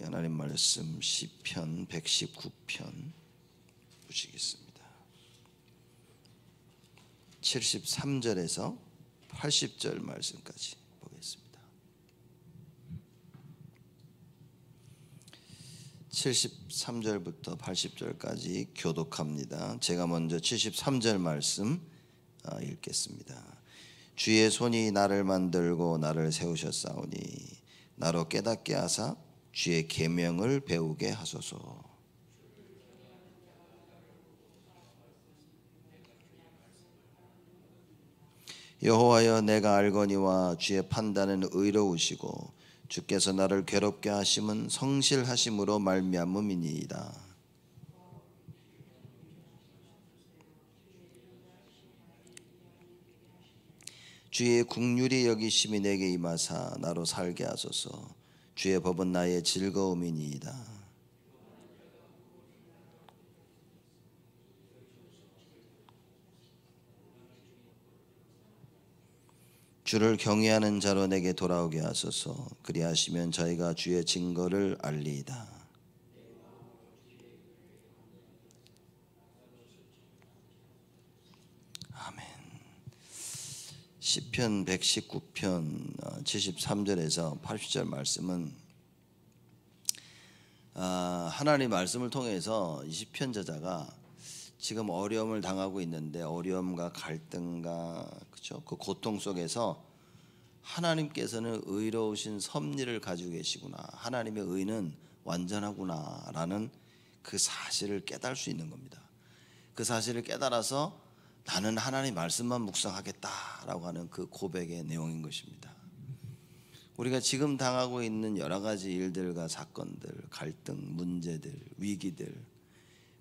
하나님 말씀 시편 119편 보시겠습니다. 73절에서 80절 말씀까지 보겠습니다. 73절부터 80절까지 교독합니다. 제가 먼저 73절 말씀 읽겠습니다. 주의 손이 나를 만들고 나를 세우셨사오니 나로 깨닫게 하사 주의 계명을 배우게 하소서. 여호와여, 내가 알거니와 주의 판단은 의로우시고 주께서 나를 괴롭게 하심은 성실하심으로 말미암음이니이다. 주의 긍휼이 여기심이 내게 임하사 나로 살게 하소서. 주의 법은 나의 즐거움이니이다. 주를 경외하는 자로 내게 돌아오게 하소서. 그리하시면 저희가 주의 증거를 알리이다. 아멘. 시편 119편 73절에서 80절 말씀은 하나님 말씀을 통해서 이 시편 저자가 지금 어려움을 당하고 있는데 어려움과 갈등과 그렇죠? 그 고통 속에서 하나님께서는 의로우신 섭리를 가지고 계시구나, 하나님의 의는 완전하구나라는 그 사실을 깨달을 수 있는 겁니다. 그 사실을 깨달아서 나는 하나님 말씀만 묵상하겠다라고 하는 그 고백의 내용인 것입니다. 우리가 지금 당하고 있는 여러 가지 일들과 사건들, 갈등, 문제들, 위기들,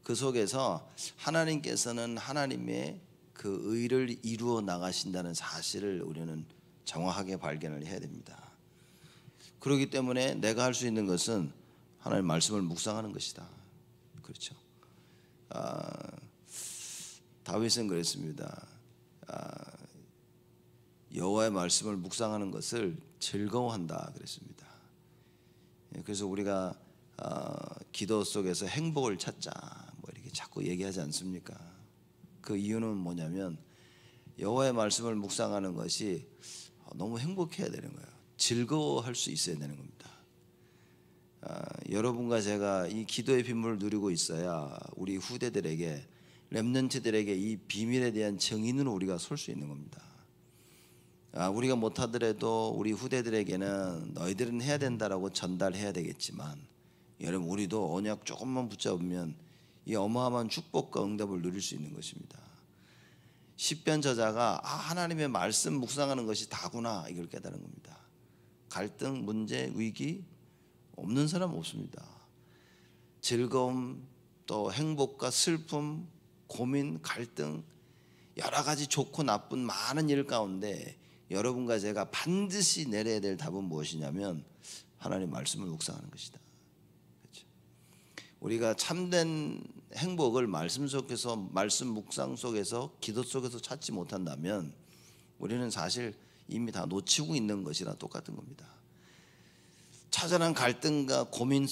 그 속에서 하나님께서는 하나님의 그 의를 이루어 나가신다는 사실을 우리는 정확하게 발견을 해야 됩니다. 그렇기 때문에 내가 할 수 있는 것은 하나님 말씀을 묵상하는 것이다. 그렇죠. 다윗은 그랬습니다. 여호와의 말씀을 묵상하는 것을 즐거워한다 그랬습니다. 그래서 우리가 기도 속에서 행복을 찾자 뭐 이렇게 자꾸 얘기하지 않습니까? 그 이유는 뭐냐면 여호와의 말씀을 묵상하는 것이 너무 행복해야 되는 거예요. 즐거워할 수 있어야 되는 겁니다. 여러분과 제가 이 기도의 빗물을 누리고 있어야 우리 후대들에게, 렘넌트들에게 이 비밀에 대한 증인으로 우리가 설 수 있는 겁니다. 우리가 못하더라도 우리 후대들에게는 너희들은 해야 된다라고 전달해야 되겠지만, 여러분 우리도 언약 조금만 붙잡으면 이 어마어마한 축복과 응답을 누릴 수 있는 것입니다. 시편 저자가 하나님의 말씀 묵상하는 것이 다구나, 이걸 깨달은 겁니다. 갈등, 문제, 위기 없는 사람 없습니다. 즐거움, 또 행복과 슬픔, 고민, 갈등, 여러 가지 좋고 나쁜 많은 일 가운데 여러분과 제가 반드시 내려야 될 답은 무엇이냐면 하나님 말씀을 묵상하는 것이다. 그렇죠? 우리가 참된 행복을 말씀 속에서, 말씀 묵상 속에서, 기도 속에서 찾지 못한다면 우리는 사실 이미 다 놓치고 있는 것이랑 똑같은 겁니다. 처절한 갈등과 고민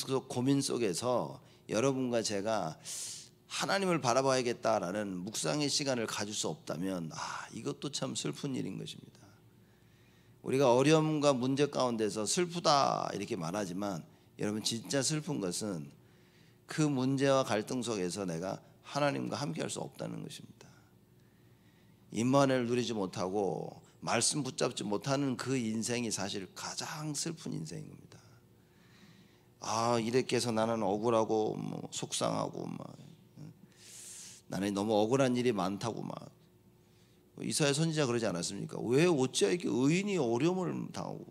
속에서 여러분과 제가 하나님을 바라봐야겠다라는 묵상의 시간을 가질 수 없다면 이것도 참 슬픈 일인 것입니다. 우리가 어려움과 문제 가운데서 슬프다 이렇게 말하지만 여러분 진짜 슬픈 것은 그 문제와 갈등 속에서 내가 하나님과 함께 할 수 없다는 것입니다. 임만을 누리지 못하고 말씀 붙잡지 못하는 그 인생이 사실 가장 슬픈 인생인 겁니다. 이렇게 해서 나는 억울하고 속상하고 나는 너무 억울한 일이 많다고 이사야 선지자 그러지 않았습니까? 왜 어찌 이렇게 의인이 어려움을 당하고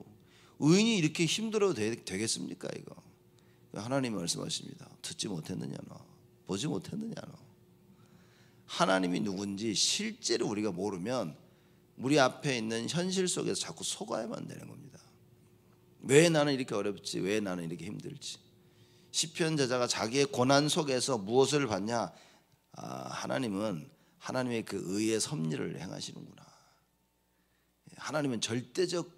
의인이 이렇게 힘들어도 되겠습니까? 이거 하나님이 말씀하십니다. 듣지 못했느냐 너, 보지 못했느냐 너. 하나님이 누군지 실제로 우리가 모르면 우리 앞에 있는 현실 속에서 자꾸 속아야만 되는 겁니다. 왜 나는 이렇게 어렵지? 왜 나는 이렇게 힘들지? 시편 저자가 자기의 고난 속에서 무엇을 봤냐? 하나님은 하나님의 그 의의 섭리를 행하시는구나. 하나님은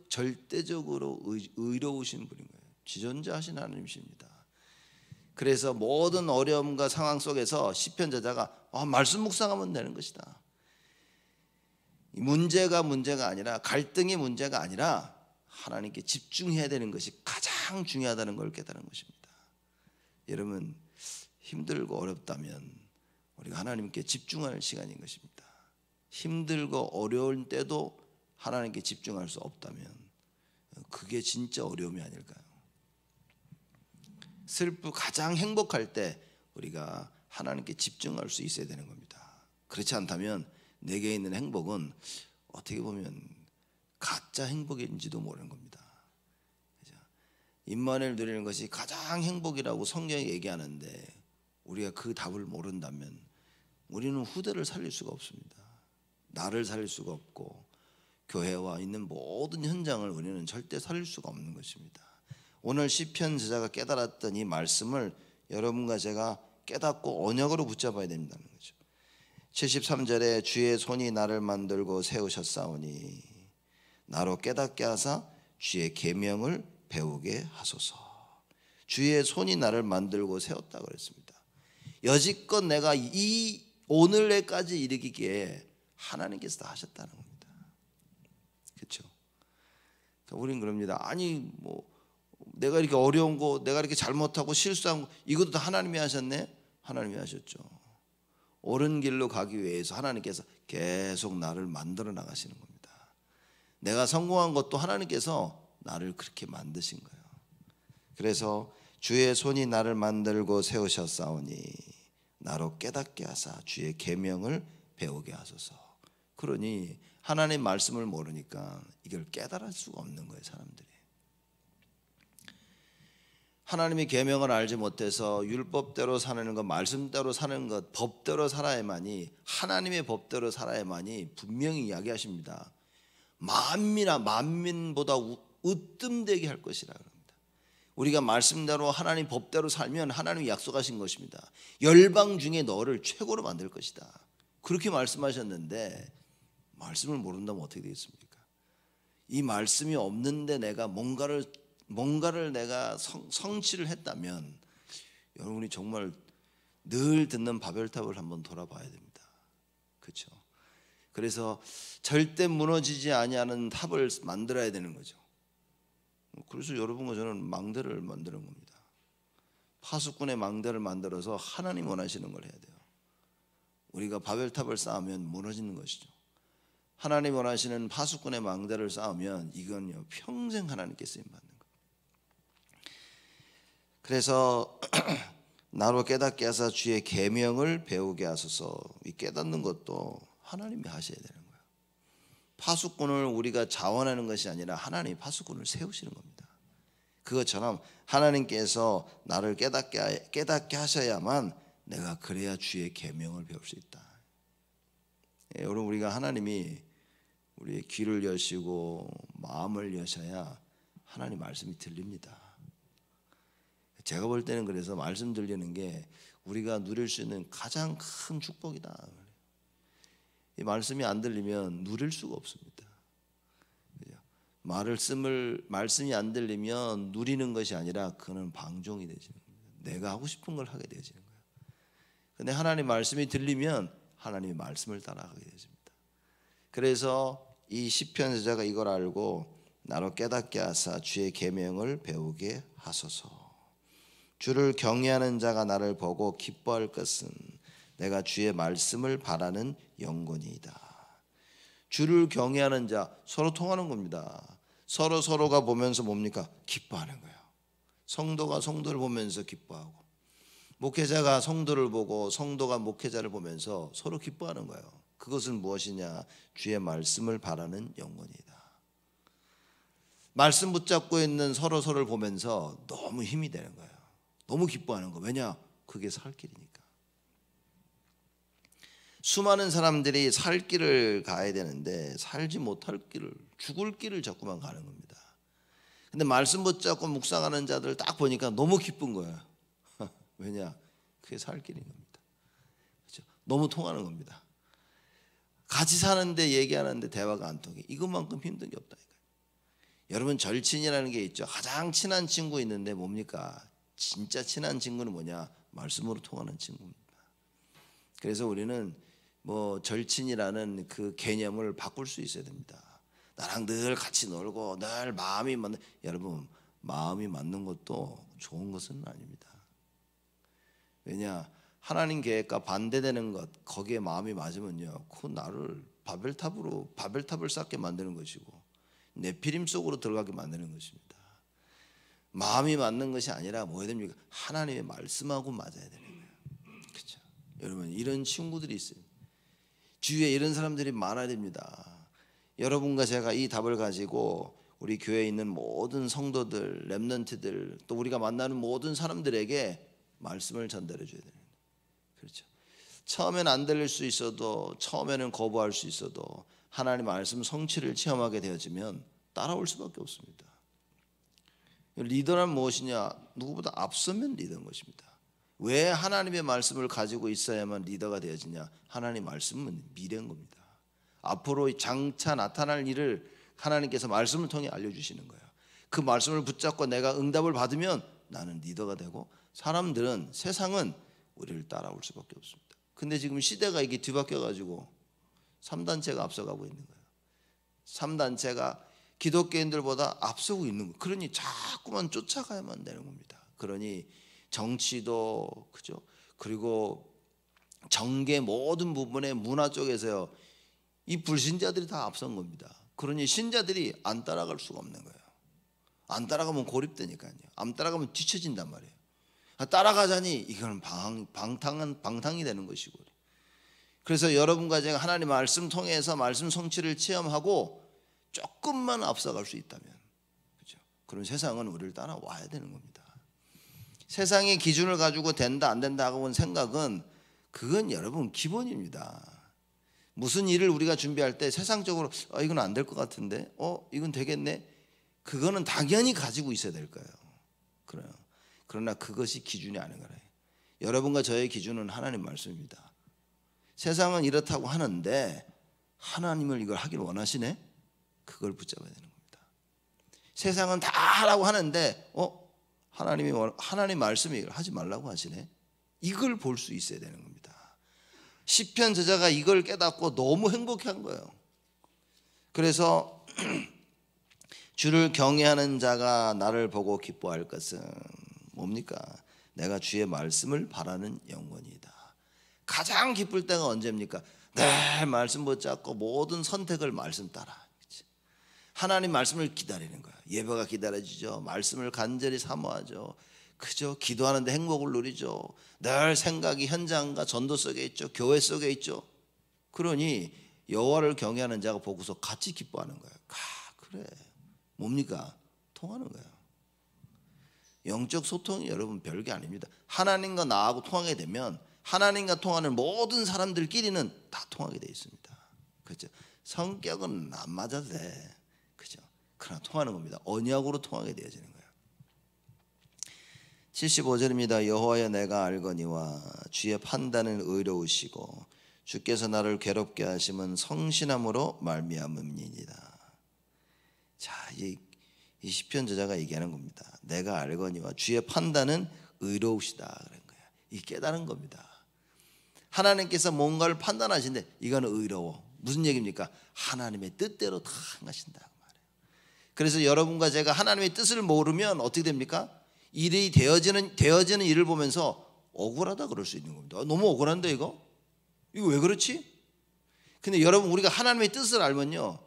절대적으로 의로우신 분인 거예요. 지존자하신 하나님이십니다. 그래서 모든 어려움과 상황 속에서 시편 저자가 말씀 묵상하면 되는 것이다. 문제가 아니라, 갈등이 문제가 아니라 하나님께 집중해야 되는 것이 가장 중요하다는 걸 깨달은 것입니다. 여러분, 힘들고 어렵다면 우리가 하나님께 집중할 시간인 것입니다. 힘들고 어려울 때도 하나님께 집중할 수 없다면 그게 진짜 어려움이 아닐까요? 가장 행복할 때 우리가 하나님께 집중할 수 있어야 되는 겁니다. 그렇지 않다면 내게 있는 행복은 어떻게 보면 가짜 행복인지도 모르는 겁니다. 임마누엘 누리는 것이 가장 행복이라고 성경이 얘기하는데 우리가 그 답을 모른다면 우리는 후대를 살릴 수가 없습니다. 나를 살릴 수가 없고 교회와 있는 모든 현장을 우리는 절대 살릴 수가 없는 것입니다. 오늘 시편 저자가 깨달았던 이 말씀을 여러분과 제가 깨닫고 언약으로 붙잡아야 된다는 거죠. 73절에 주의 손이 나를 만들고 세우셨사오니 나로 깨닫게 하사 주의 계명을 배우게 하소서. 주의 손이 나를 만들고 세웠다고 그랬습니다. 여지껏 내가 이 오늘에까지 이르기에 하나님께서 다 하셨다는 겁니다. 그렇죠? 우리는 그럽니다. 아니 내가 이렇게 어려운 거, 내가 이렇게 잘못하고 실수한 거, 이것도 다 하나님이 하셨네? 하나님이 하셨죠. 옳은 길로 가기 위해서 하나님께서 계속 나를 만들어 나가시는 겁니다. 내가 성공한 것도 하나님께서 나를 그렇게 만드신 거예요. 그래서 주의 손이 나를 만들고 세우셨사오니 나로 깨닫게 하사 주의 계명을 배우게 하소서. 그러니 하나님 말씀을 모르니까 이걸 깨달을 수가 없는 거예요, 사람들이. 하나님의 계명을 알지 못해서 율법대로 사는 것, 말씀대로 사는 것, 법대로 살아야만이, 하나님의 법대로 살아야만이 분명히 이야기하십니다. 만민보다 으뜸되게 할 것이라 그럽니다. 우리가 말씀대로 하나님 법대로 살면 하나님이 약속하신 것입니다. 열방 중에 너를 최고로 만들 것이다. 그렇게 말씀하셨는데 말씀을 모른다면 어떻게 되겠습니까? 이 말씀이 없는데 내가 뭔가를 내가 성취를 했다면 여러분이 정말 늘 듣는 바벨탑을 한번 돌아봐야 됩니다. 그렇죠? 그래서 절대 무너지지 아니하는 탑을 만들어야 되는 거죠. 그래서 여러분과 저는 망대를 만드는 겁니다. 파수꾼의 망대를 만들어서 하나님 원하시는 걸 해야 돼요. 우리가 바벨탑을 쌓으면 무너지는 것이죠. 하나님 원하시는 파수꾼의 망대를 쌓으면 이건요 평생 하나님께 쓰임 받는 거예요. 그래서 나로 깨닫게 하사 주의 계명을 배우게 하소서. 이 깨닫는 것도 하나님이 하셔야 되는 거예요. 파수꾼을 우리가 자원하는 것이 아니라 하나님이 파수꾼을 세우시는 겁니다. 그것처럼 하나님께서 나를 깨닫게 하셔야만 내가 그래야 주의 계명을 배울 수 있다. 여러분, 우리가 하나님이 우리의 귀를 여시고 마음을 여셔야 하나님 말씀이 들립니다. 제가 볼 때는 그래서 말씀 들리는 게 우리가 누릴 수 있는 가장 큰 축복이다. 이 말씀이 안 들리면 누릴 수가 없습니다. 말씀이 안 들리면 누리는 것이 아니라 그는 방종이 되지는 겁니다. 내가 하고 싶은 걸 하게 되지는 거예요. 근데 하나님 말씀이 들리면 하나님의 말씀을 따라가게 되십니다. 그래서 이 시편 저자가 이걸 알고 나로 깨닫게 하사 주의 계명을 배우게 하소서. 주를 경외하는 자가 나를 보고 기뻐할 것은 내가 주의 말씀을 바라는 영혼이다. 주를 경외하는 자, 서로 통하는 겁니다. 서로가 보면서 뭡니까? 기뻐하는 거예요. 성도가 성도를 보면서 기뻐하고, 목회자가 성도를 보고 성도가 목회자를 보면서 서로 기뻐하는 거예요. 그것은 무엇이냐? 주의 말씀을 바라는 영혼이다. 말씀 붙잡고 있는 서로를 보면서 너무 힘이 되는 거예요. 너무 기뻐하는 거. 왜냐? 그게 살 길이니까. 수많은 사람들이 살 길을 가야 되는데 살지 못할 길을, 죽을 길을 자꾸만 가는 겁니다. 근데 말씀 붙잡고 묵상하는 자들 딱 보니까 너무 기쁜 거예요. 왜냐? 그게 살 길인 겁니다. 그렇죠? 너무 통하는 겁니다. 같이 사는데 얘기하는데 대화가 안 통해. 이것만큼 힘든 게 없다니까요. 여러분, 절친이라는 게 있죠. 가장 친한 친구 있는데 뭡니까? 진짜 친한 친구는 뭐냐? 말씀으로 통하는 친구입니다. 그래서 우리는 뭐 절친이라는 그 개념을 바꿀 수 있어야 됩니다. 나랑 늘 같이 놀고 늘 마음이 맞는, 여러분 마음이 맞는 것도 좋은 것은 아닙니다. 왜냐? 하나님 계획과 반대되는 것, 거기에 마음이 맞으면요, 그 나를 바벨탑을 쌓게 만드는 것이고 네피림 속으로 들어가게 만드는 것입니다. 마음이 맞는 것이 아니라 뭐 해야 됩니까? 하나님의 말씀하고 맞아야 되는 거예요. 그렇죠? 여러분, 이런 친구들이 있어요. 주위에 이런 사람들이 많아야 됩니다. 여러분과 제가 이 답을 가지고 우리 교회에 있는 모든 성도들, 렘넌트들, 또 우리가 만나는 모든 사람들에게 말씀을 전달해 줘야 돼요. 그렇죠? 처음에는 안 들릴 수 있어도, 처음에는 거부할 수 있어도 하나님 말씀 성취를 체험하게 되어지면 따라올 수밖에 없습니다. 리더란 무엇이냐? 누구보다 앞서면 리더인 것입니다. 왜 하나님의 말씀을 가지고 있어야만 리더가 되어지냐? 하나님 말씀은 미래인 겁니다. 앞으로 장차 나타날 일을 하나님께서 말씀을 통해 알려주시는 거예요. 그 말씀을 붙잡고 내가 응답을 받으면 나는 리더가 되고, 사람들은, 세상은 우리를 따라올 수밖에 없습니다. 근데 지금 시대가 이게 뒤바뀌어 가지고 3단체가 앞서가고 있는 거예요. 3단체가 기독교인들보다 앞서고 있는 거예요. 그러니 자꾸만 쫓아가야만 되는 겁니다. 그러니 정치도, 그죠? 그리고 정계 모든 부분의 문화 쪽에서요, 이 불신자들이 다 앞선 겁니다. 그러니 신자들이 안 따라갈 수가 없는 거예요. 안 따라가면 고립되니까요. 안 따라가면 뒤처진단 말이에요. 따라가자니 이건 방탕이 되는 것이고. 그래서 여러분과 제가 하나님 말씀 통해서 말씀 성취를 체험하고 조금만 앞서갈 수 있다면, 그렇죠? 그럼 세상은 우리를 따라와야 되는 겁니다. 세상의 기준을 가지고 된다 안 된다 하고 온 생각은, 그건 여러분 기본입니다. 무슨 일을 우리가 준비할 때 세상적으로 이건 안 될 것 같은데, 이건 되겠네, 그거는 당연히 가지고 있어야 될 거예요. 그래요. 그러나 그것이 기준이 아닌 거예요. 여러분과 저의 기준은 하나님 말씀입니다. 세상은 이렇다고 하는데 하나님을 이걸 하길 원하시네? 그걸 붙잡아야 되는 겁니다. 세상은 다 하라고 하는데 하나님 말씀이 이걸 하지 말라고 하시네? 이걸 볼 수 있어야 되는 겁니다. 시편 저자가 이걸 깨닫고 너무 행복한 거예요. 그래서 주를 경외하는 자가 나를 보고 기뻐할 것은 뭡니까? 내가 주의 말씀을 바라는 영혼이다. 가장 기쁠 때가 언제입니까? 늘 말씀 붙잡고 모든 선택을 말씀 따라. 하나님 말씀을 기다리는 거야. 예배가 기다려지죠. 말씀을 간절히 사모하죠. 그죠? 기도하는데 행복을 누리죠. 늘 생각이 현장과 전도 속에 있죠. 교회 속에 있죠. 그러니 여호와를 경외하는 자가 보고서 같이 기뻐하는 거예요. 그래. 뭡니까? 통하는 거예요. 영적 소통이 여러분 별게 아닙니다. 하나님과 나하고 통하게 되면 하나님과 통하는 모든 사람들끼리는 다 통하게 돼 있습니다. 그렇죠? 성격은 안 맞아도 돼. 그죠? 그러나 통하는 겁니다. 언약으로 통하게 되어지는 거예요. 75절입니다. 여호와여 내가 알거니와 주의 판단은 의로우시고 주께서 나를 괴롭게 하심은 성실함으로 말미암음이니이다. 자, 이 시편 저자가 얘기하는 겁니다. 내가 알거니와 주의 판단은 의로우시다 그런 거야. 이 깨달은 겁니다. 하나님께서 뭔가를 판단하시는데 이거는 의로워. 무슨 얘기입니까? 하나님의 뜻대로 다 행하신다고 말해요. 그래서 여러분과 제가 하나님의 뜻을 모르면 어떻게 됩니까? 일이 되어지는 일을 보면서 억울하다 그럴 수 있는 겁니다. 너무 억울한데 이거 왜 그렇지? 근데 여러분, 우리가 하나님의 뜻을 알면요,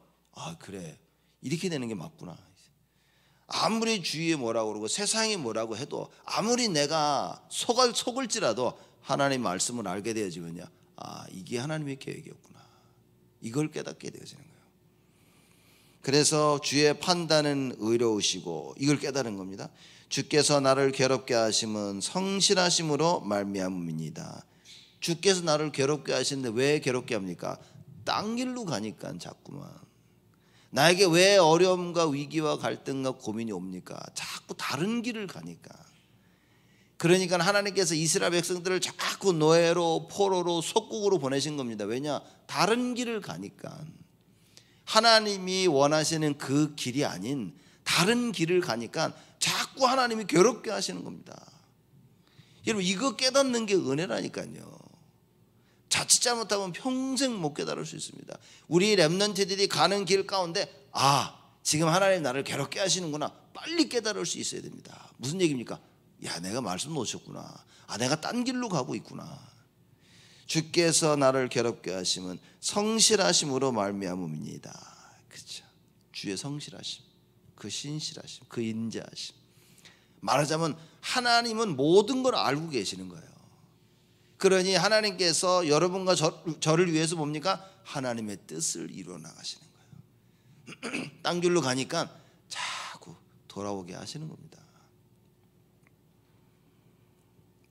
그래, 이렇게 되는 게 맞구나. 아무리 주위에 뭐라고 그러고 세상이 뭐라고 해도, 아무리 내가 속을지라도 하나님 말씀을 알게 되어지면요, 이게 하나님의 계획이었구나, 이걸 깨닫게 되어지는 거예요. 그래서 주의 판단은 의로우시고, 이걸 깨달은 겁니다. 주께서 나를 괴롭게 하심은 성실하심으로 말미암음이니이다. 주께서 나를 괴롭게 하시는데 왜 괴롭게 합니까? 딴 길로 가니까 자꾸만. 나에게 왜 어려움과 위기와 갈등과 고민이 옵니까? 자꾸 다른 길을 가니까. 그러니까 하나님께서 이스라엘 백성들을 자꾸 노예로, 포로로, 속국으로 보내신 겁니다. 왜냐? 다른 길을 가니까. 하나님이 원하시는 그 길이 아닌 다른 길을 가니까 자꾸 하나님이 괴롭게 하시는 겁니다. 여러분 이거 깨닫는 게 은혜라니까요. 자칫 잘못하면 평생 못 깨달을 수 있습니다. 우리 렘넌트들이 가는 길 가운데 지금 하나님 나를 괴롭게 하시는구나, 빨리 깨달을 수 있어야 됩니다. 무슨 얘기입니까? 야, 내가 말씀 놓쳤구나. 내가 딴 길로 가고 있구나. 주께서 나를 괴롭게 하심은 성실하심으로 말미암음이니이다. 그렇죠. 주의 성실하심, 그 신실하심, 그 인자하심. 말하자면 하나님은 모든 걸 알고 계시는 거예요. 그러니 하나님께서 여러분과 저를 위해서 뭡니까? 하나님의 뜻을 이루어 나가시는 거예요. 딴 길로 가니까 자꾸 돌아오게 하시는 겁니다.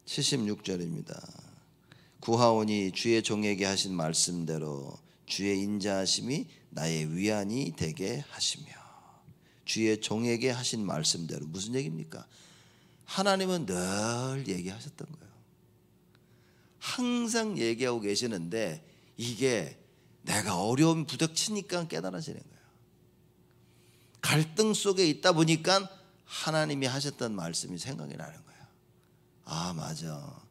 76절입니다. 구하오니 주의 종에게 하신 말씀대로 주의 인자하심이 나의 위안이 되게 하시며. 주의 종에게 하신 말씀대로 무슨 얘기입니까? 하나님은 늘 얘기하셨던 거예요. 항상 얘기하고 계시는데 이게 내가 어려움 부닥치니까 깨달아지는 거예요. 갈등 속에 있다 보니까 하나님이 하셨던 말씀이 생각이 나는 거예요. 맞아,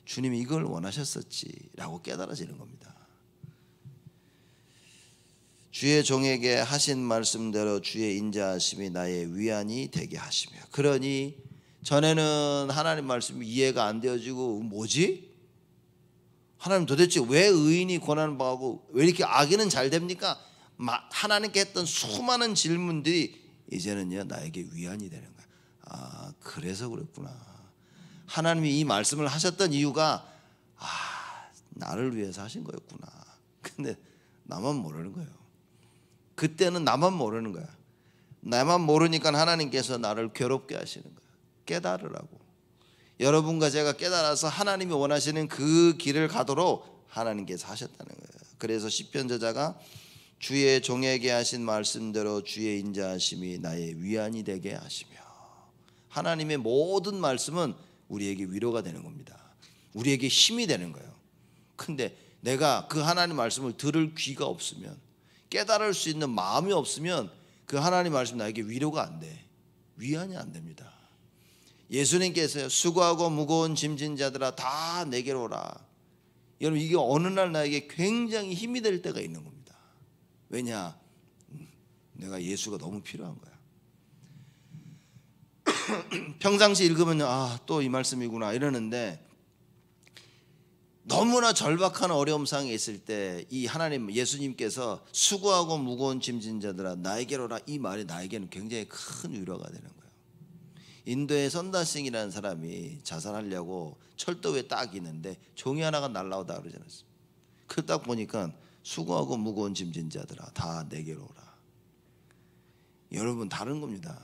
주님이 이걸 원하셨었지 라고 깨달아지는 겁니다. 주의 종에게 하신 말씀대로 주의 인자하심이 나의 위안이 되게 하시며. 그러니 전에는 하나님 말씀이 이해가 안 되어지고 뭐지? 하나님 도대체 왜 의인이 고난을 받고 왜 이렇게 악인은 잘 됩니까? 하나님께 했던 수많은 질문들이 이제는요 나에게 위안이 되는 거야. 그래서 그랬구나. 하나님이 이 말씀을 하셨던 이유가 나를 위해서 하신 거였구나. 근데 나만 모르는 거예요. 그때는 나만 모르는 거야. 나만 모르니까 하나님께서 나를 괴롭게 하시는 거야. 깨달으라고. 여러분과 제가 깨달아서 하나님이 원하시는 그 길을 가도록 하나님께서 하셨다는 거예요. 그래서 시편 저자가 주의 종에게 하신 말씀대로 주의 인자하심이 나의 위안이 되게 하시며. 하나님의 모든 말씀은 우리에게 위로가 되는 겁니다. 우리에게 힘이 되는 거예요. 근데 내가 그 하나님 말씀을 들을 귀가 없으면, 깨달을 수 있는 마음이 없으면 그 하나님 말씀 나에게 위로가 안 돼. 위안이 안 됩니다. 예수님께서요, 수고하고 무거운 짐진 자들아 다 내게로 오라. 여러분 이게 어느 날 나에게 굉장히 힘이 될 때가 있는 겁니다. 왜냐? 내가 예수가 너무 필요한 거야. 평상시 읽으면 또 이 말씀이구나 이러는데, 너무나 절박한 어려움 상에 있을 때 이 하나님 예수님께서 수고하고 무거운 짐진 자들아 나에게로 오라, 이 말이 나에게는 굉장히 큰 위로가 되는 거예요. 인도의 선다싱이라는 사람이 자살하려고 철도 위에 딱 있는데 종이 하나가 날라오다 그러지 않았어요. 그걸 딱 보니까 수고하고 무거운 짐진 자들아 다 내게로 오라. 여러분 다른 겁니다.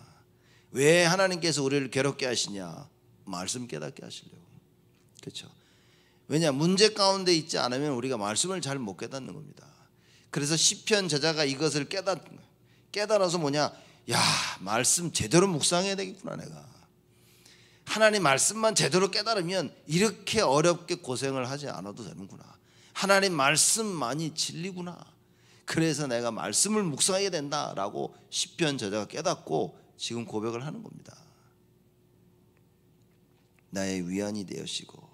왜 하나님께서 우리를 괴롭게 하시냐? 말씀 깨닫게 하시려고. 그렇죠? 왜냐? 문제 가운데 있지 않으면 우리가 말씀을 잘 못 깨닫는 겁니다. 그래서 시편 저자가 이것을 깨달아서 뭐냐? 말씀 제대로 묵상해야 되겠구나. 내가 하나님 말씀만 제대로 깨달으면 이렇게 어렵게 고생을 하지 않아도 되는구나. 하나님 말씀만이 진리구나. 그래서 내가 말씀을 묵상해야 된다라고 시편 저자가 깨닫고 지금 고백을 하는 겁니다. 나의 위안이 되어시고.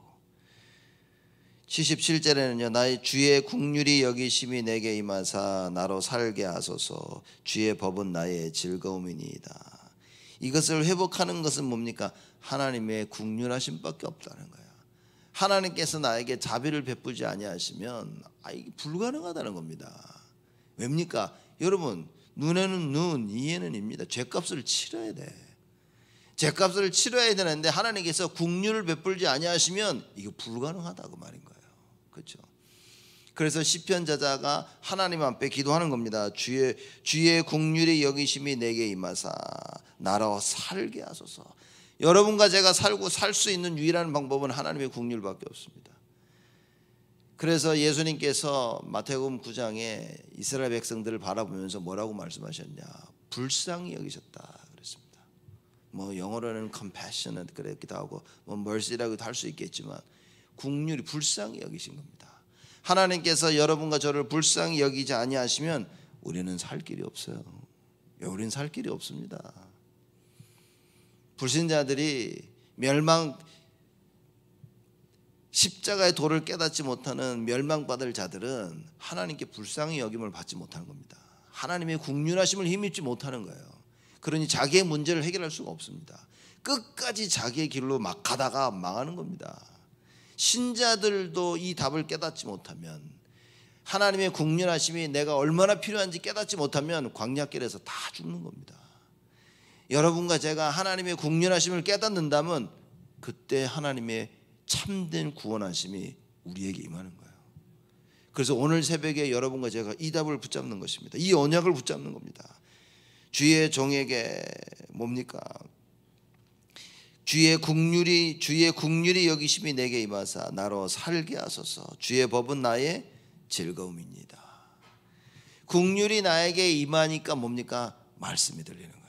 77절에는요 나의 주의 긍휼이 여기심이 내게 임하사 나로 살게 하소서. 주의 법은 나의 즐거움이니이다. 이것을 회복하는 것은 뭡니까? 하나님의 긍휼하심밖에 없다는 거예요. 하나님께서 나에게 자비를 베푸지 아니하시면 이게 불가능하다는 겁니다. 왜입니까? 여러분 눈에는 눈, 이에는 입니다. 죄값을 치러야 돼. 죄값을 치러야 되는데 하나님께서 긍휼을 베풀지 아니하시면 이게 불가능하다고 말인 거예요. 그렇죠? 그래서 시편 저자가 하나님 앞에 기도하는 겁니다. 주의 긍휼이 여기심이 내게 임하사 나로 살게 하소서. 여러분과 제가 살고 살 수 있는 유일한 방법은 하나님의 긍휼밖에 없습니다. 그래서 예수님께서 마태복음 9장에 이스라엘 백성들을 바라보면서 뭐라고 말씀하셨냐? 불쌍히 여기셨다 그랬습니다. 영어로는 compassionate 그랬기도 하고 mercy라고도 할 수 있겠지만 긍휼이 불쌍히 여기신 겁니다. 하나님께서 여러분과 저를 불쌍히 여기지 아니하시면 우리는 살 길이 없어요. 우리는 살 길이 없습니다. 불신자들이 십자가의 도를 깨닫지 못하는 멸망받을 자들은 하나님께 불쌍히 여김을 받지 못하는 겁니다. 하나님의 국률하심을 힘입지 못하는 거예요. 그러니 자기의 문제를 해결할 수가 없습니다. 끝까지 자기의 길로 막 가다가 망하는 겁니다. 신자들도 이 답을 깨닫지 못하면, 하나님의 국률하심이 내가 얼마나 필요한지 깨닫지 못하면 광야길에서 다 죽는 겁니다. 여러분과 제가 하나님의 국률하심을 깨닫는다면 그때 하나님의 참된 구원하심이 우리에게 임하는 거예요. 그래서 오늘 새벽에 여러분과 제가 이 답을 붙잡는 것입니다. 이 언약을 붙잡는 겁니다. 주의 종에게 뭡니까? 주의 국률이 여기심이 내게 임하사 나로 살게 하소서. 주의 법은 나의 즐거움입니다. 국률이 나에게 임하니까 뭡니까? 말씀이 들리는 거예요.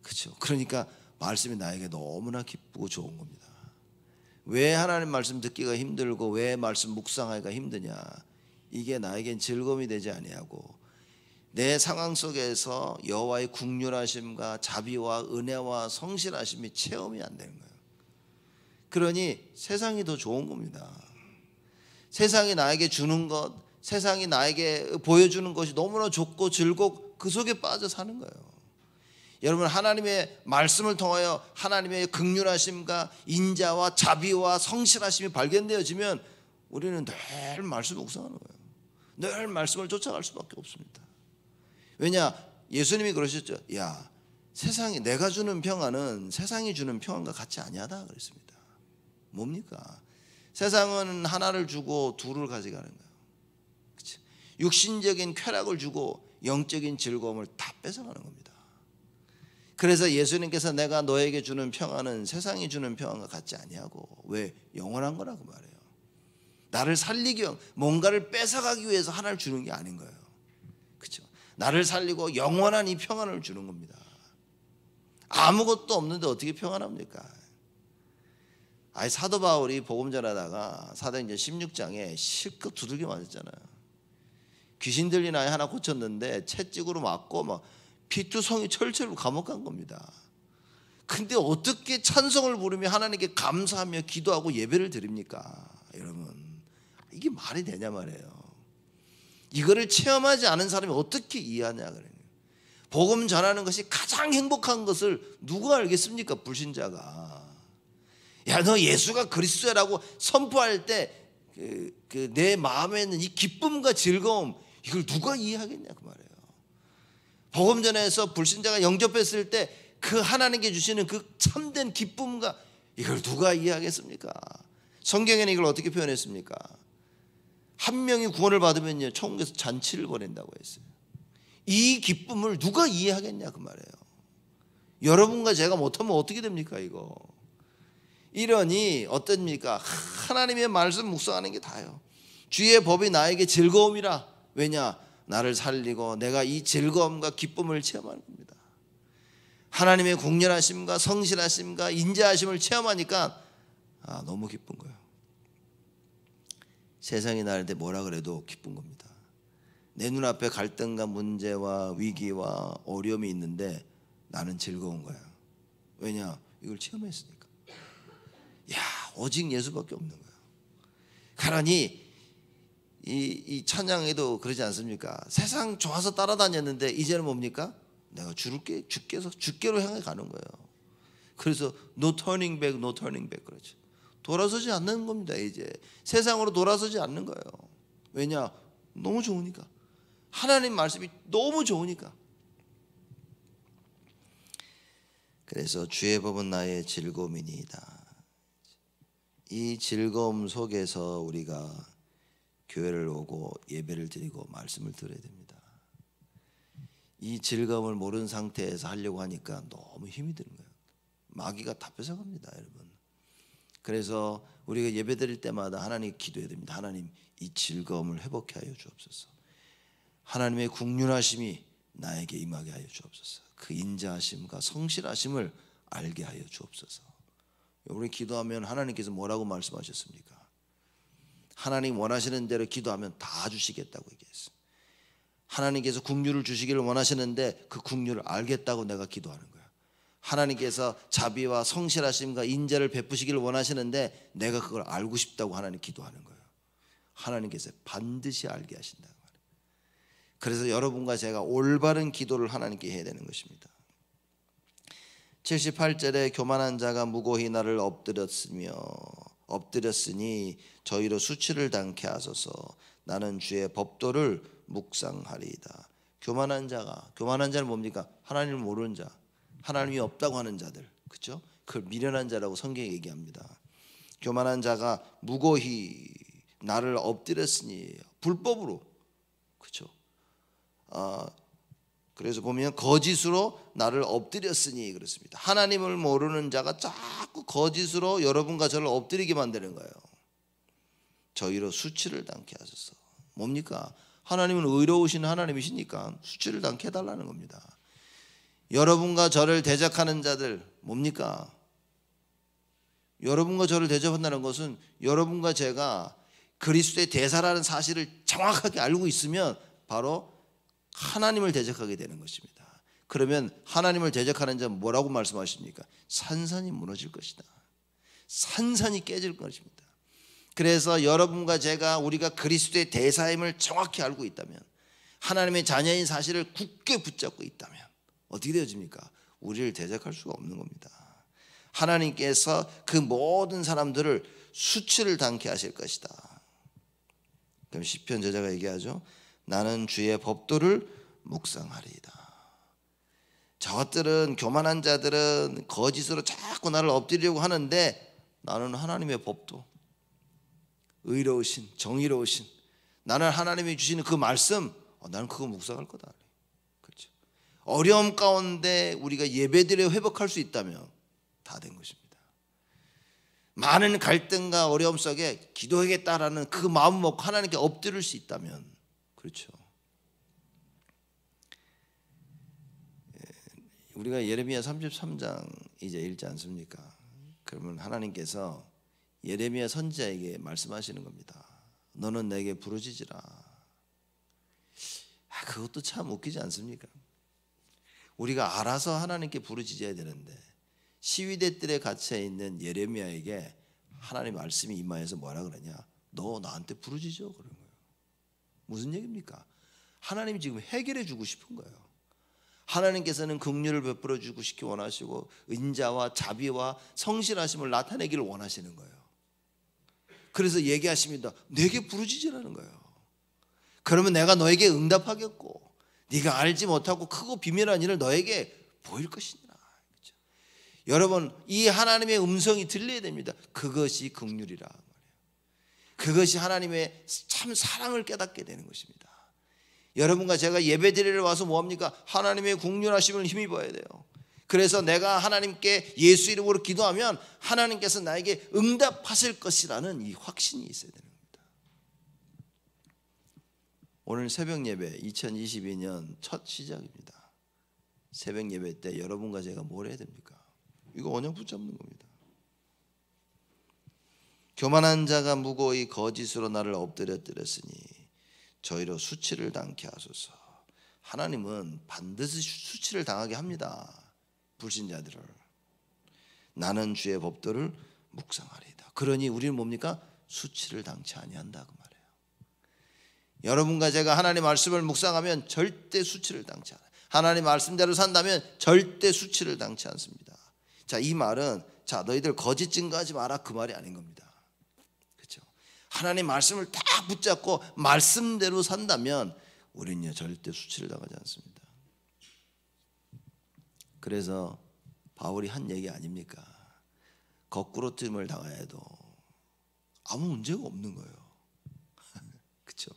그렇죠? 그러니까 말씀이 나에게 너무나 기쁘고 좋은 겁니다. 왜 하나님 말씀 듣기가 힘들고 왜 말씀 묵상하기가 힘드냐? 이게 나에겐 즐거움이 되지 아니하고 내 상황 속에서 여호와의 국률하심과 자비와 은혜와 성실하심이 체험이 안 되는 거예요. 그러니 세상이 더 좋은 겁니다. 세상이 나에게 주는 것, 세상이 나에게 보여주는 것이 너무나 좋고 즐겁고 그 속에 빠져 사는 거예요. 여러분, 하나님의 말씀을 통하여 하나님의 긍휼하심과 인자와 자비와 성실하심이 발견되어지면 우리는 늘 말씀을 묵상하는 거예요. 늘 말씀을 쫓아갈 수밖에 없습니다. 왜냐? 예수님이 그러셨죠. 야, 세상이 내가 주는 평안은 세상이 주는 평안과 같이 아니하다 그랬습니다. 뭡니까? 세상은 하나를 주고 둘을 가져가는 거예요. 그치? 육신적인 쾌락을 주고 영적인 즐거움을 다 뺏어가는 겁니다. 그래서 예수님께서 내가 너에게 주는 평안은 세상이 주는 평안과 같지 아니하고, 왜? 영원한 거라고 말해요. 나를 살리기 위해 뭔가를 뺏어가기 위해서 하나를 주는 게 아닌 거예요. 그렇죠? 나를 살리고 영원한 이 평안을 주는 겁니다. 아무것도 없는데 어떻게 평안합니까? 사도 바울이 복음 전하다가 사도행전 16장에 실컷 두들겨 맞았잖아요. 귀신 들린 아이 하나 고쳤는데 채찍으로 맞고 막 피투성이 철철로 감옥 간 겁니다. 근데 어떻게 찬송을 부르며 하나님께 감사하며 기도하고 예배를 드립니까? 여러분, 이게 말이 되냐 말이에요. 이거를 체험하지 않은 사람이 어떻게 이해하냐 그래요. 복음 전하는 것이 가장 행복한 것을 누가 알겠습니까? 불신자가. 야, 너 예수가 그리스도라고 선포할 때 내 마음에 있는 이 기쁨과 즐거움, 이걸 누가 이해하겠냐 그 말이에요. 복음 전에서 불신자가 영접했을 때 그 하나님께 주시는 그 참된 기쁨과, 이걸 누가 이해하겠습니까? 성경에는 이걸 어떻게 표현했습니까? 한 명이 구원을 받으면요, 천국에서 잔치를 벌인다고 했어요. 이 기쁨을 누가 이해하겠냐 그 말이에요. 여러분과 제가 못하면 어떻게 됩니까 이거? 이러니 어떻습니까? 하나님의 말씀 묵상하는 게 다예요. 주의 법이 나에게 즐거움이라. 왜냐? 나를 살리고 내가 이 즐거움과 기쁨을 체험하는 겁니다. 하나님의 공렬하심과 성실하심과 인자하심을 체험하니까 너무 기쁜 거예요. 세상이 나한테 뭐라 그래도 기쁜 겁니다. 내 눈앞에 갈등과 문제와 위기와 어려움이 있는데 나는 즐거운 거야. 왜냐? 이걸 체험했으니까. 야, 오직 예수밖에 없는 거예요. 그러니 이 찬양에도 그러지 않습니까? 세상 좋아서 따라다녔는데 이제는 뭡니까? 내가 주께로 향해 가는 거예요. 그래서 no turning back, no turning back 그렇죠. 돌아서지 않는 겁니다. 이제 세상으로 돌아서지 않는 거예요. 왜냐? 너무 좋으니까. 하나님 말씀이 너무 좋으니까. 그래서 주의 법은 나의 즐거움이니이다. 이 즐거움 속에서 우리가 교회를 오고 예배를 드리고 말씀을 들어야 됩니다. 이 즐거움을 모르는 상태에서 하려고 하니까 너무 힘이 드는 거예요. 마귀가 다 뺏어갑니다, 여러분. 그래서 우리가 예배 드릴 때마다 하나님 기도해야 됩니다. 하나님, 이 즐거움을 회복해 하여 주옵소서. 하나님의 국률하심이 나에게 임하게 하여 주옵소서. 그 인자하심과 성실하심을 알게 하여 주옵소서. 우리 기도하면 하나님께서 뭐라고 말씀하셨습니까? 하나님 원하시는 대로 기도하면 다 주시겠다고 얘기했어요. 하나님께서 국률을 주시기를 원하시는데 그 국률을 알겠다고 내가 기도하는 거야. 하나님께서 자비와 성실하심과 인자를 베푸시기를 원하시는데 내가 그걸 알고 싶다고 하나님 기도하는 거예요. 하나님께서 반드시 알게 하신다고 말이에요. 그래서 여러분과 제가 올바른 기도를 하나님께 해야 되는 것입니다. 78절에 교만한 자가 무고히 나를 엎드렸으니 저희로 수치를 당케 하소서. 나는 주의 법도를 묵상하리이다. 교만한 자는 뭡니까? 하나님을 모르는 자, 하나님이 없다고 하는 자들, 그렇죠? 그걸 미련한 자라고 성경이 얘기합니다. 교만한 자가 무고히 나를 엎드렸으니, 불법으로, 그렇죠? 그래서 보면 거짓으로 나를 엎드렸으니 그렇습니다. 하나님을 모르는 자가 자꾸 거짓으로 여러분과 저를 엎드리게 만드는 거예요. 저희로 수치를 당케 하소서. 뭡니까? 하나님은 의로우신 하나님이시니까 수치를 당케 해달라는 겁니다. 여러분과 저를 대적하는 자들 뭡니까? 여러분과 저를 대적한다는 것은 여러분과 제가 그리스도의 대사라는 사실을 정확하게 알고 있으면 바로 하나님을 대적하게 되는 것입니다. 그러면 하나님을 대적하는 자는 뭐라고 말씀하십니까? 산산이 무너질 것이다. 산산이 깨질 것입니다. 그래서 여러분과 제가 우리가 그리스도의 대사임을 정확히 알고 있다면, 하나님의 자녀인 사실을 굳게 붙잡고 있다면 어떻게 되어집니까? 우리를 대적할 수가 없는 겁니다. 하나님께서 그 모든 사람들을 수치를 당케 하실 것이다. 그럼 시편 저자가 얘기하죠. 나는 주의 법도를 묵상하리이다. 저것들은, 교만한 자들은 거짓으로 자꾸 나를 엎드리려고 하는데 나는 하나님의 법도, 의로우신, 정의로우신, 나는 하나님이 주시는 그 말씀, 나는 그거 묵상할 거다. 그렇죠? 어려움 가운데 우리가 예배드려 회복할 수 있다면 다 된 것입니다. 많은 갈등과 어려움 속에 기도하겠다라는 그 마음 먹고 하나님께 엎드릴 수 있다면, 그렇죠? 우리가 예레미야 33장 이제 읽지 않습니까? 그러면 하나님께서 예레미야 선지자에게 말씀하시는 겁니다. 너는 내게 부르짖으라. 그것도 참 웃기지 않습니까? 우리가 알아서 하나님께 부르짖어야 되는데 시위대 뜰에 갇혀 있는 예레미야에게 하나님 말씀이 임하여서 뭐라 그러냐? 너 나한테 부르짖어 그런 거예요. 무슨 얘기입니까? 하나님이 지금 해결해 주고 싶은 거예요. 하나님께서는 긍휼을 베풀어 주고 싶기 원하시고 인자와 자비와 성실하심을 나타내기를 원하시는 거예요. 그래서 얘기하십니다. 내게 부르짖으라는 거예요. 그러면 내가 너에게 응답하겠고 네가 알지 못하고 크고 비밀한 일을 너에게 보일 것이니라. 그렇죠? 여러분, 이 하나님의 음성이 들려야 됩니다. 그것이 긍휼이라 말이에요. 그것이 하나님의 참 사랑을 깨닫게 되는 것입니다. 여러분과 제가 예배드리러 와서 뭐합니까? 하나님의 긍휼하심을 힘입어야 돼요. 그래서 내가 하나님께 예수 이름으로 기도하면 하나님께서 나에게 응답하실 것이라는 이 확신이 있어야 되는 겁니다. 오늘 새벽 예배 2022년 첫 시작입니다. 새벽 예배 때 여러분과 제가 뭘 해야 됩니까? 이거 언약 붙잡는 겁니다. 교만한 자가 무고히 거짓으로 나를 엎드렸으니 저희로 수치를 당케 하소서. 하나님은 반드시 수치를 당하게 합니다. 불신자들을. 나는 주의 법도를 묵상하리이다. 그러니 우리는 뭡니까? 수치를 당치 아니한다 그 말이에요. 여러분과 제가 하나님의 말씀을 묵상하면 절대 수치를 당치 않아요. 하나님 말씀대로 산다면 절대 수치를 당치 않습니다. 자, 이 말은 자 너희들 거짓 증거하지 마라 그 말이 아닌 겁니다. 그렇죠? 하나님 말씀을 딱 붙잡고 말씀대로 산다면 우리는 절대 수치를 당하지 않습니다. 그래서 바울이 한 얘기 아닙니까? 거꾸로 뜸을 당해야 해도 아무 문제가 없는 거예요. 그렇죠?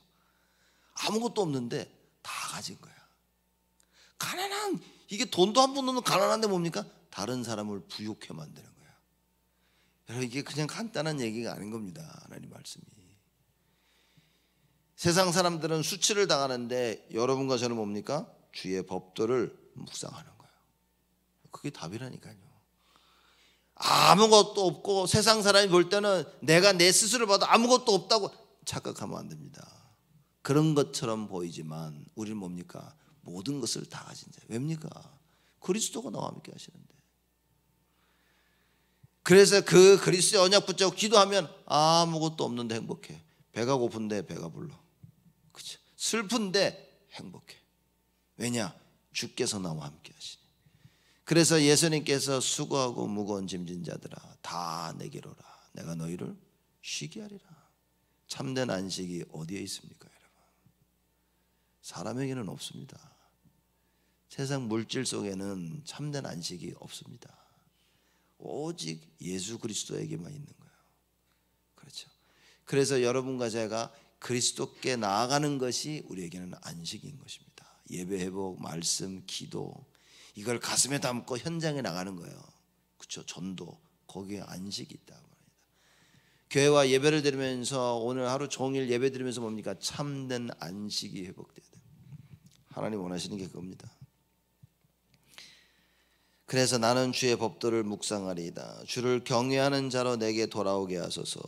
아무것도 없는데 다 가진 거야. 가난한, 이게 돈도 한 푼 없는 가난한데 뭡니까? 다른 사람을 부욕해 만드는 거야. 여러분, 이게 그냥 간단한 얘기가 아닌 겁니다. 하나님 말씀이. 세상 사람들은 수치를 당하는데 여러분과 저는 뭡니까? 주의 법도를 묵상하는 거예요. 그게 답이라니까요. 아무것도 없고 세상 사람이 볼 때는 내가 내 스스로 봐도 아무것도 없다고 착각하면 안 됩니다. 그런 것처럼 보이지만 우리는 뭡니까? 모든 것을 다 가진 자예요. 왜입니까? 그리스도가 나와 함께 하시는데. 그래서 그 그리스도의 언약 붙잡고 기도하면 아무것도 없는데 행복해. 배가 고픈데 배가 불러. 그렇죠? 슬픈데 행복해. 왜냐? 주께서 나와 함께 하시니. 그래서 예수님께서 수고하고 무거운 짐진 자들아 다 내게로 오라. 내가 너희를 쉬게 하리라. 참된 안식이 어디에 있습니까, 여러분? 사람에게는 없습니다. 세상 물질 속에는 참된 안식이 없습니다. 오직 예수 그리스도에게만 있는 거예요. 그렇죠? 그래서 여러분과 제가 그리스도께 나아가는 것이 우리에게는 안식인 것입니다. 예배 회복, 말씀, 기도, 이걸 가슴에 담고 현장에 나가는 거예요. 그렇죠? 전도, 거기에 안식이 있다 말입니다. 교회와 예배를 드리면서 오늘 하루 종일 예배 드리면서 뭡니까? 참된 안식이 회복돼야 돼요. 하나님 원하시는 게 그겁니다. 그래서 나는 주의 법도를 묵상하리이다. 주를 경외하는 자로 내게 돌아오게 하소서.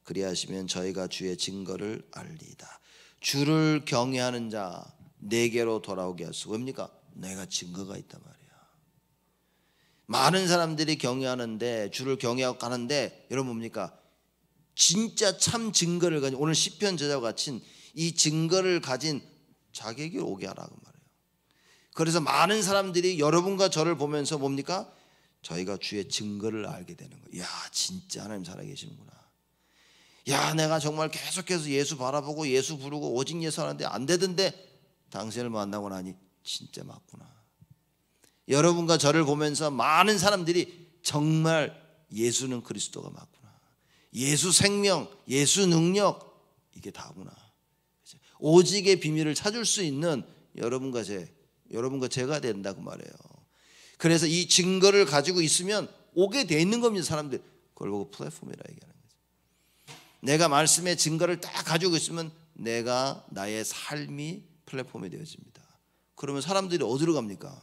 그리하시면 저희가 주의 증거를 알리이다. 주를 경외하는 자 내게로 돌아오게 하소서. 왜입니까? 내가 증거가 있단 말이야. 많은 사람들이 경외하는데, 주를 경외하고 가는데, 여러분 뭡니까? 진짜 참 증거를 가진, 오늘 시편 저자와 같이 이 증거를 가진 자기에게 오게 하라고 말해요. 그래서 많은 사람들이 여러분과 저를 보면서 뭡니까? 저희가 주의 증거를 알게 되는 거예요. 야, 진짜 하나님 살아계시는구나. 야, 내가 정말 계속해서 예수 바라보고 예수 부르고 오직 예수 하는데 안 되던데 당신을 만나고 나니 진짜 맞구나. 여러분과 저를 보면서 많은 사람들이 정말 예수는 그리스도가 맞구나. 예수 생명, 예수 능력, 이게 다구나. 오직의 비밀을 찾을 수 있는 여러분과 제가 된다고 말해요. 그래서 이 증거를 가지고 있으면 오게 돼 있는 겁니다. 사람들. 그걸 보고 플랫폼이라 얘기하는 거죠. 내가 말씀의 증거를 딱 가지고 있으면 내가 나의 삶이 플랫폼이 되어집니다. 그러면 사람들이 어디로 갑니까?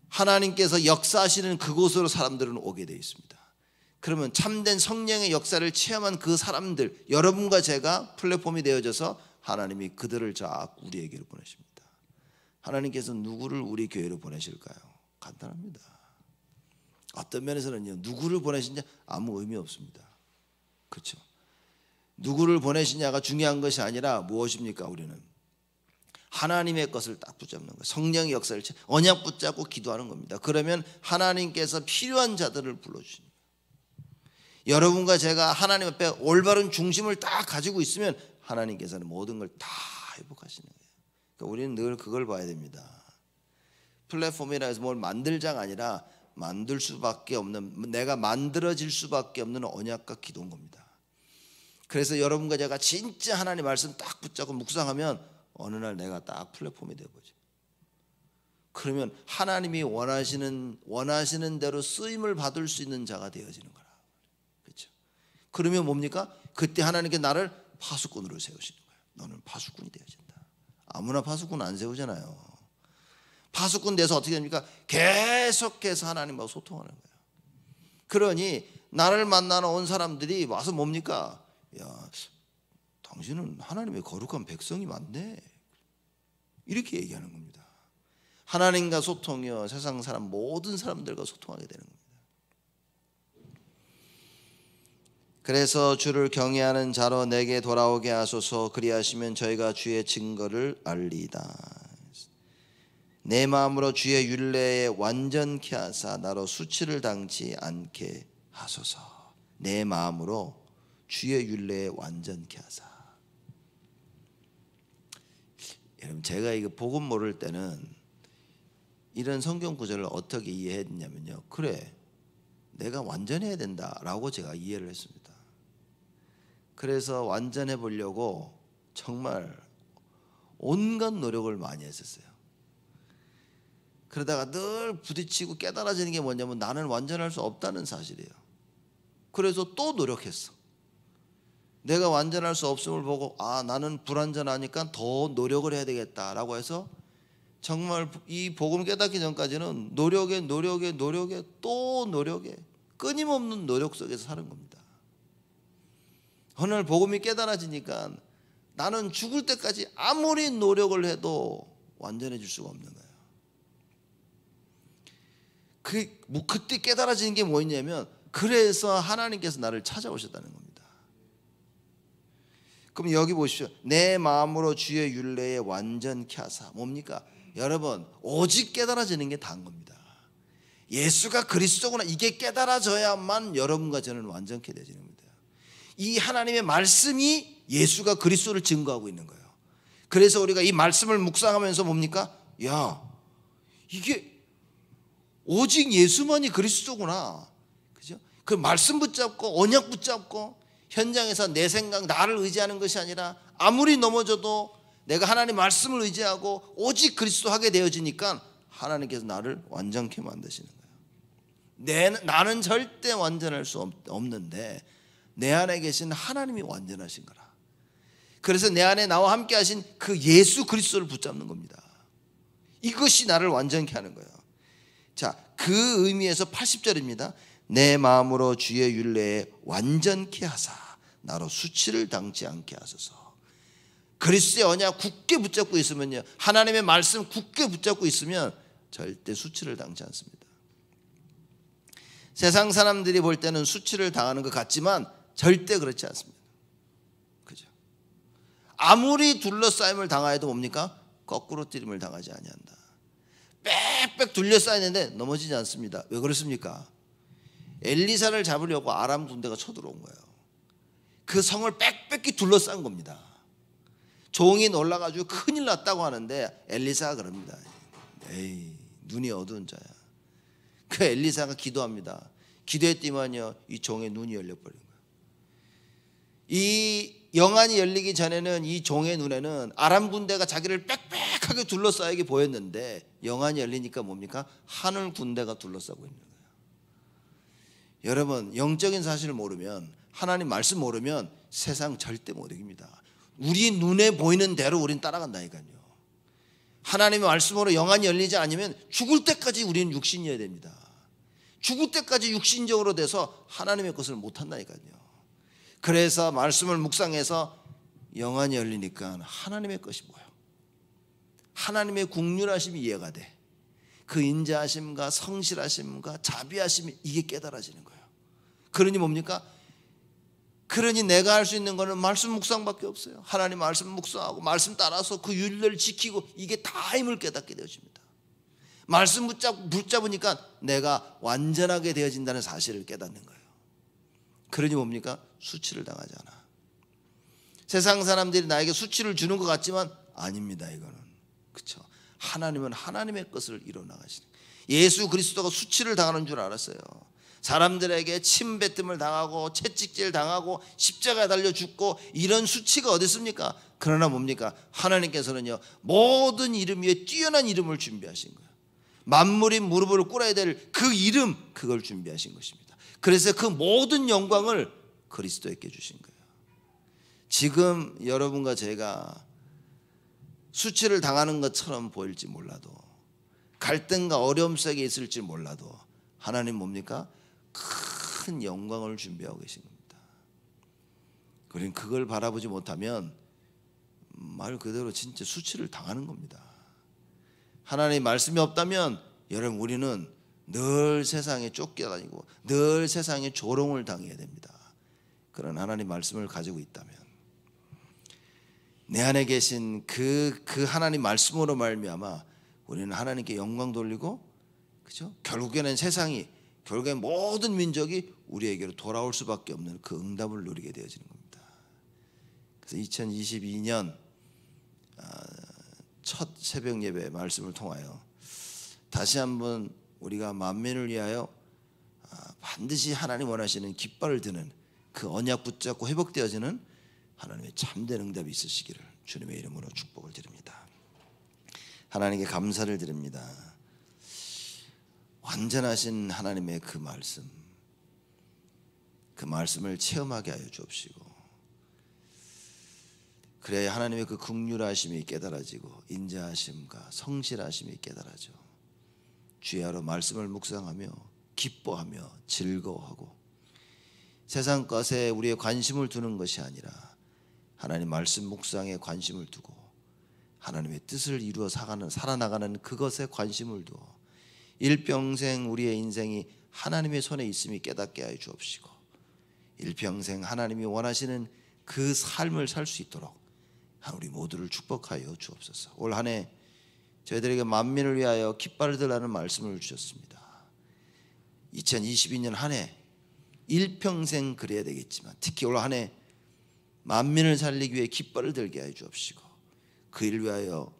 하나님께서 역사하시는 그곳으로 사람들은 오게 되어 있습니다. 그러면 참된 성령의 역사를 체험한 그 사람들, 여러분과 제가 플랫폼이 되어져서 하나님이 그들을 자꾸 우리에게로 보내십니다. 하나님께서 누구를 우리 교회로 보내실까요? 간단합니다. 어떤 면에서는요, 누구를 보내시냐 아무 의미 없습니다. 그렇죠? 누구를 보내시냐가 중요한 것이 아니라 무엇입니까? 우리는 하나님의 것을 딱 붙잡는 거예요. 성령의 역사를 언약 붙잡고 기도하는 겁니다. 그러면 하나님께서 필요한 자들을 불러주십니다. 여러분과 제가 하나님 앞에 올바른 중심을 딱 가지고 있으면 하나님께서는 모든 걸 다 회복하시는 거예요. 그러니까 우리는 늘 그걸 봐야 됩니다. 플랫폼이라 해서 뭘 만들자가 아니라 만들 수밖에 없는, 내가 만들어질 수밖에 없는 언약과 기도인 겁니다. 그래서 여러분과 제가 진짜 하나님 말씀 딱 붙잡고 묵상하면 어느 날 내가 딱 플랫폼이 되어보죠. 그러면 하나님이 원하시는 대로 쓰임을 받을 수 있는 자가 되어지는 거라. 그렇죠? 그러면 뭡니까? 그때 하나님께 나를 파수꾼으로 세우시는 거예요. 너는 파수꾼이 되어진다. 아무나 파수꾼 안 세우잖아요. 파수꾼 돼서 어떻게 됩니까? 계속해서 하나님하고 소통하는 거예요. 그러니 나를 만나러 온 사람들이 와서 뭡니까? 야, 당신은 하나님의 거룩한 백성이 맞네. 이렇게 얘기하는 겁니다. 하나님과 소통이요, 세상 사람 모든 사람들과 소통하게 되는 겁니다. 그래서 주를 경외하는 자로 내게 돌아오게 하소서. 그리하시면 저희가 주의 증거를 알리이다. 내 마음으로 주의 율례에 완전케 하사 나로 수치를 당치 않게 하소서. 내 마음으로 주의 율례에 완전케 하사. 여러분, 제가 이거 복음 모를 때는 이런 성경 구절을 어떻게 이해했냐면요, 그래, 내가 완전해야 된다라고 제가 이해를 했습니다. 그래서 완전해 보려고 정말 온갖 노력을 많이 했었어요. 그러다가 늘 부딪히고 깨달아지는 게 뭐냐면 나는 완전할 수 없다는 사실이에요. 그래서 또 노력했어. 내가 완전할 수 없음을 보고 나는 불완전하니까 더 노력을 해야 되겠다라고 해서 정말 이 복음 깨닫기 전까지는 노력에 또 노력에 끊임없는 노력 속에서 사는 겁니다. 어느 날 복음이 깨달아지니까 나는 죽을 때까지 아무리 노력을 해도 완전해질 수가 없는 거예요. 그때 깨달아지는 게 뭐였냐면, 그래서 하나님께서 나를 찾아오셨다는 겁니다. 그럼 여기 보십시오. 내 마음으로 주의 율례에 완전케 하사. 뭡니까? 여러분, 오직 깨달아지는 게 다인 겁니다. 예수가 그리스도구나, 이게 깨달아져야만 여러분과 저는 완전케 되지는 겁니다. 이 하나님의 말씀이 예수가 그리스도를 증거하고 있는 거예요. 그래서 우리가 이 말씀을 묵상하면서 뭡니까? 야, 이게 오직 예수만이 그리스도구나. 그죠? 그 말씀 붙잡고 언약 붙잡고 현장에서 내 생각, 나를 의지하는 것이 아니라 아무리 넘어져도 내가 하나님 말씀을 의지하고 오직 그리스도 하게 되어지니까 하나님께서 나를 완전케 만드시는 거예요. 나는 절대 완전할 수 없는데 내 안에 계신 하나님이 완전하신 거라. 그래서 내 안에 나와 함께 하신 그 예수 그리스도를 붙잡는 겁니다. 이것이 나를 완전케 하는 거예요. 자, 그 의미에서 80절입니다. 내 마음으로 주의 율례에 완전케 하사 나로 수치를 당치 않게 하소서. 그리스도의 언약 굳게 붙잡고 있으면요, 하나님의 말씀 굳게 붙잡고 있으면 절대 수치를 당치 않습니다. 세상 사람들이 볼 때는 수치를 당하는 것 같지만 절대 그렇지 않습니다. 그죠? 아무리 둘러싸임을 당하여도 뭡니까? 거꾸로 뛰림을 당하지 아니한다. 빽빽 둘러싸이는데 넘어지지 않습니다. 왜 그렇습니까? 엘리사를 잡으려고 아람 군대가 쳐들어온 거예요. 그 성을 빽빽히 둘러싼 겁니다. 종이 놀라가지고 큰일 났다고 하는데 엘리사가 그럽니다. 에이, 눈이 어두운 자야. 그 엘리사가 기도합니다. 기도했더니만요, 이 종의 눈이 열려버린 거예요. 이 영안이 열리기 전에는 이 종의 눈에는 아람 군대가 자기를 빽빽하게 둘러싸이게 보였는데 영안이 열리니까 뭡니까? 하늘 군대가 둘러싸고 있는 거예요. 여러분, 영적인 사실을 모르면, 하나님 말씀 모르면 세상 절대 못 이깁니다. 우리 눈에 보이는 대로 우리는 따라간다니까요. 하나님의 말씀으로 영안이 열리지 않으면 죽을 때까지 우리는 육신이어야 됩니다. 죽을 때까지 육신적으로 돼서 하나님의 것을 못한다니까요. 그래서 말씀을 묵상해서 영안이 열리니까 하나님의 것이 뭐예요? 하나님의 국률하심이 이해가 돼. 그 인자하심과 성실하심과 자비하심이 이게 깨달아지는 거예요. 그러니 뭡니까? 그러니 내가 할 수 있는 거는 말씀 묵상밖에 없어요. 하나님 말씀 묵상하고 말씀 따라서 그 율례를 지키고 이게 다 힘을 깨닫게 되어집니다. 말씀 붙잡으니까 내가 완전하게 되어진다는 사실을 깨닫는 거예요. 그러니 뭡니까? 수치를 당하지 않아. 세상 사람들이 나에게 수치를 주는 것 같지만 아닙니다. 이거는. 그렇죠? 하나님은 하나님의 것을 이뤄나가시는, 예수 그리스도가 수치를 당하는 줄 알았어요. 사람들에게 침뱉음을 당하고 채찍질 당하고 십자가에 달려 죽고 이런 수치가 어디 있습니까? 그러나 뭡니까? 하나님께서는요, 모든 이름 위에 뛰어난 이름을 준비하신 거예요. 만물이 무릎을 꿇어야 될 그 이름, 그걸 준비하신 것입니다. 그래서 그 모든 영광을 그리스도에게 주신 거예요. 지금 여러분과 제가 수치를 당하는 것처럼 보일지 몰라도, 갈등과 어려움 속에 있을지 몰라도 하나님 뭡니까? 큰 영광을 준비하고 계신 겁니다. 우리는 그걸 바라보지 못하면 말 그대로 진짜 수치를 당하는 겁니다. 하나님의 말씀이 없다면 여러분, 우리는 늘 세상에 쫓겨다니고 늘 세상에 조롱을 당해야 됩니다. 그런 하나님 말씀을 가지고 있다면, 내 안에 계신 그 하나님 말씀으로 말미암아 우리는 하나님께 영광 돌리고, 그죠? 결국에는 결국엔 모든 민족이 우리에게로 돌아올 수밖에 없는 그 응답을 누리게 되어지는 겁니다. 그래서 2022년 첫 새벽 예배 말씀을 통하여 다시 한번 우리가 만민을 위하여 반드시 하나님 원하시는 깃발을 드는 그 언약 붙잡고 회복되어지는 하나님의 참된 응답이 있으시기를 주님의 이름으로 축복을 드립니다. 하나님께 감사를 드립니다. 완전하신 하나님의 그 말씀을 체험하게 하여 주옵시고, 그래야 하나님의 그 긍휼하심이 깨달아지고 인자하심과 성실하심이 깨달아져 주야로 말씀을 묵상하며 기뻐하며 즐거워하고 세상 것에 우리의 관심을 두는 것이 아니라 하나님 말씀 묵상에 관심을 두고 하나님의 뜻을 이루어 살아나가는 그것에 관심을 두어 일평생 우리의 인생이 하나님의 손에 있음이 깨닫게 하여 주옵시고 일평생 하나님이 원하시는 그 삶을 살 수 있도록 우리 모두를 축복하여 주옵소서. 올 한 해 저희들에게 만민을 위하여 깃발을 들라는 말씀을 주셨습니다. 2022년 한 해 일평생 그래야 되겠지만 특히 올 한 해 만민을 살리기 위해 깃발을 들게 하여 주옵시고 그 일을 위하여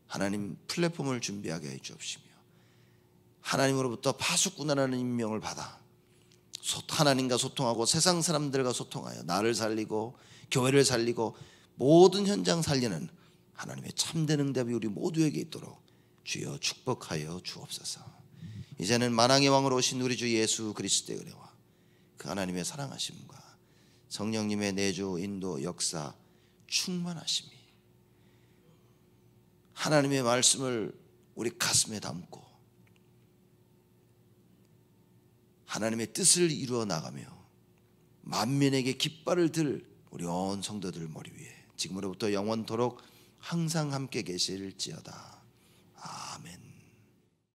하나님 플랫폼을 준비하게 해 주옵시며 하나님으로부터 파수꾼이라는 임명을 받아 하나님과 소통하고 세상 사람들과 소통하여 나를 살리고 교회를 살리고 모든 현장 살리는 하나님의 참된 응답이 우리 모두에게 있도록 주여 축복하여 주옵소서. 이제는 만왕의 왕으로 오신 우리 주 예수 그리스도의 은혜와 그 하나님의 사랑하심과 성령님의 내주 인도 역사 충만하심이 하나님의 말씀을 우리 가슴에 담고 하나님의 뜻을 이루어 나가며 만민에게 깃발을 들 우리 온 성도들 머리 위에 지금으로부터 영원토록 항상 함께 계실지어다.